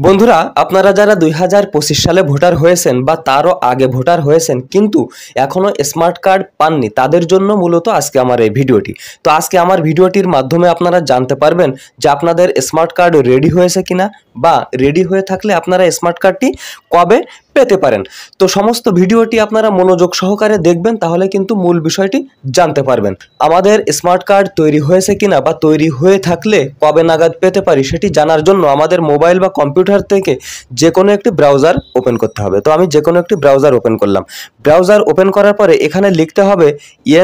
বন্ধুরা, আপনারা যারা 2025 সালে ভোটার হয়েছেন বা তারও আগে ভোটার হয়েছেন কিন্তু এখনও স্মার্ট কার্ড পাননি, তাদের জন্য মূলত আজকে আমার এই ভিডিওটি। তো আজকে আমার ভিডিওটির মাধ্যমে আপনারা জানতে পারবেন যে আপনাদের স্মার্ট কার্ড রেডি হয়েছে কিনা, বা রেডি হয়ে থাকলে আপনারা স্মার্ট কার্ডটি কবে পেতে পারেন। তো সমস্ত ভিডিওটি আপনারা মনোযোগ সহকারে দেখবেন, তাহলে কিন্তু মূল বিষয়টি জানতে পারবেন। আমাদের স্মার্ট কার্ড তৈরি হয়েছে কিনা বা তৈরি হয়ে থাকলে কবে নাগাদ পেতে পারি সেটি জানার জন্য আমাদের মোবাইল বা কম্পিউটার থেকে যে কোনো একটি ব্রাউজার ওপেন করতে হবে। তো আমি যে কোনো একটি ব্রাউজার ওপেন করলাম। ব্রাউজার ওপেন করার পরে এখানে লিখতে হবে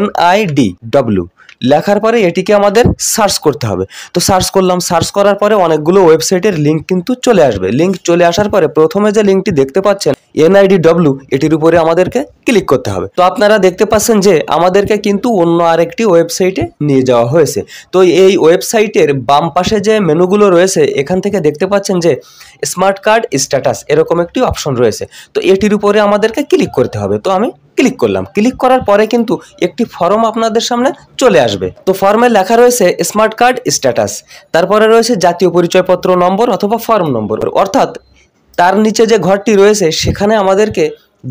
NIDW। লেখার পরে এটিকে আমাদের সার্চ করতে হবে। তো সার্চ করলাম, সার্চ করার পরে অনেকগুলো ওয়েবসাইটের লিঙ্ক কিন্তু চলে আসবে। লিঙ্ক চলে আসার পরে প্রথমে যে লিঙ্কটি দেখতে পাচ্ছেন NIDW, এটির উপরে আমাদেরকে ক্লিক করতে হবে। তো আপনারা দেখতে পাচ্ছেন যে আমাদেরকে কিন্তু অন্য আরেকটি ওয়েবসাইটে নিয়ে যাওয়া হয়েছে। তো এই ওয়েবসাইটের বাম পাশে যে মেনুগুলো রয়েছে এখান থেকে দেখতে পাচ্ছেন যে স্মার্ট কার্ড স্ট্যাটাস এরকম একটি অপশন রয়েছে। তো এটির উপরে আমাদেরকে ক্লিক করতে হবে। তো আমি ক্লিক করলাম। ক্লিক করার পরে কিন্তু একটি ফর্ম আপনাদের সামনে চলে আসবে। তো ফর্মে লেখা রয়েছে স্মার্ট কার্ড স্ট্যাটাস, তারপরে রয়েছে জাতীয় পরিচয়পত্র নম্বর অথবা ফর্ম নম্বর, অর্থাৎ তার নিচে যে ঘরটি রয়েছে সেখানে আমাদেরকে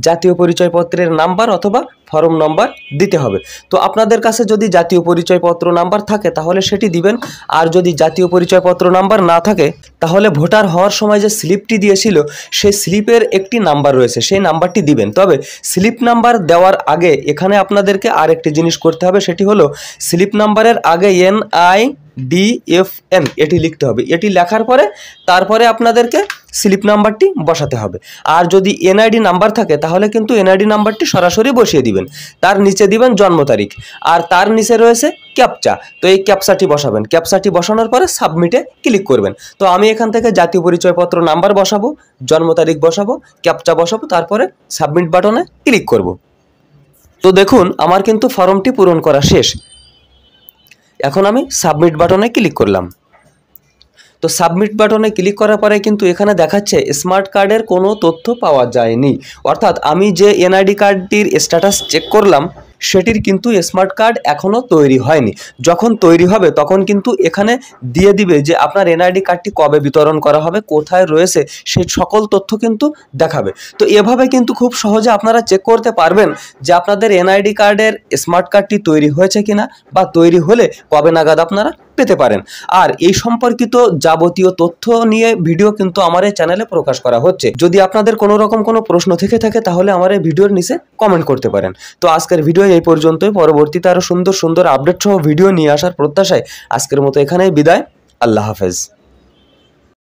জাতীয় পরিচয়পত্রের নাম্বার অথবা ফর্ম নম্বর দিতে হবে। তো আপনাদের কাছে যদি জাতীয় পরিচয়পত্র নাম্বার থাকে তাহলে সেটি দিবেন, আর যদি জাতীয় পরিচয়পত্র নাম্বার না থাকে তাহলে ভোটার হওয়ার সময় যে স্লিপটি দিয়েছিল সেই স্লিপের একটি নাম্বার রয়েছে, সেই নাম্বারটি দিবেন। তবে স্লিপ নাম্বার দেওয়ার আগে এখানে আপনাদেরকে আরেকটি জিনিস করতে হবে, সেটি হলো স্লিপ নাম্বারের আগে NIDFN এটি লিখতে হবে। এটি লেখার পরে তারপরে আপনাদেরকে স্লিপ নাম্বারটি বসাতে হবে। আর যদি NID নাম্বার থাকে তাহলে কিন্তু NID নাম্বারটি সরাসরি বসিয়ে দিবেন। তার নিচে দিবেন জন্ম তারিখ, আর তার নিচে রয়েছে ক্যাপচা। তো এই ক্যাপচাটি বসাবেন। ক্যাপচাটি বসানোর পরে সাবমিটে ক্লিক করবেন। তো আমি এখান থেকে জাতীয় পরিচয়পত্র নাম্বার বসাবো, জন্ম তারিখ বসাবো, ক্যাপচা বসাবো, তারপরে সাবমিট বাটনে ক্লিক করব। তো দেখুন আমার কিন্তু ফর্মটি পূরণ করা শেষ। এখন আমি সাবমিট বাটনে ক্লিক করলাম। তো সাবমিট বাটনে ক্লিক করার পরে কিন্তু এখানে দেখাচ্ছে স্মার্ট কার্ডের কোনো তথ্য পাওয়া যায়নি, অর্থাৎ আমি যে NID কার্ডটির স্ট্যাটাস চেক করলাম সেটির কিন্তু স্মার্ট কার্ড এখনও তৈরি হয়নি। যখন তৈরি হবে তখন কিন্তু এখানে দিয়ে দিবে যে আপনার NID কার্ডটি কবে বিতরণ করা হবে, কোথায় রয়েছে, সেই সকল তথ্য কিন্তু দেখাবে। তো এভাবে কিন্তু খুব সহজে আপনারা চেক করতে পারবেন যে আপনাদের NID কার্ডের স্মার্ট কার্ডটি তৈরি হয়েছে কিনা, বা তৈরি হলে কবে নাগাদ আপনারা পেতে পারেন। আর এই সম্পর্কিত যাবতীয় তথ্য নিয়ে ভিডিও কিন্তু আমার এই চ্যানেলে প্রকাশ করা হচ্ছে। যদি আপনাদের কোনো রকম কোনো প্রশ্ন থেকে থাকে তাহলে আমার এই ভিডিওর নিচে কমেন্ট করতে পারেন। তো আজকের ভিডিও এই পর্যন্তই। পরবর্তীতে আরও সুন্দর সুন্দর আপডেট সহ ভিডিও নিয়ে আসার প্রত্যাশায় আজকের মতো এখানেই বিদায়। আল্লাহ হাফেজ।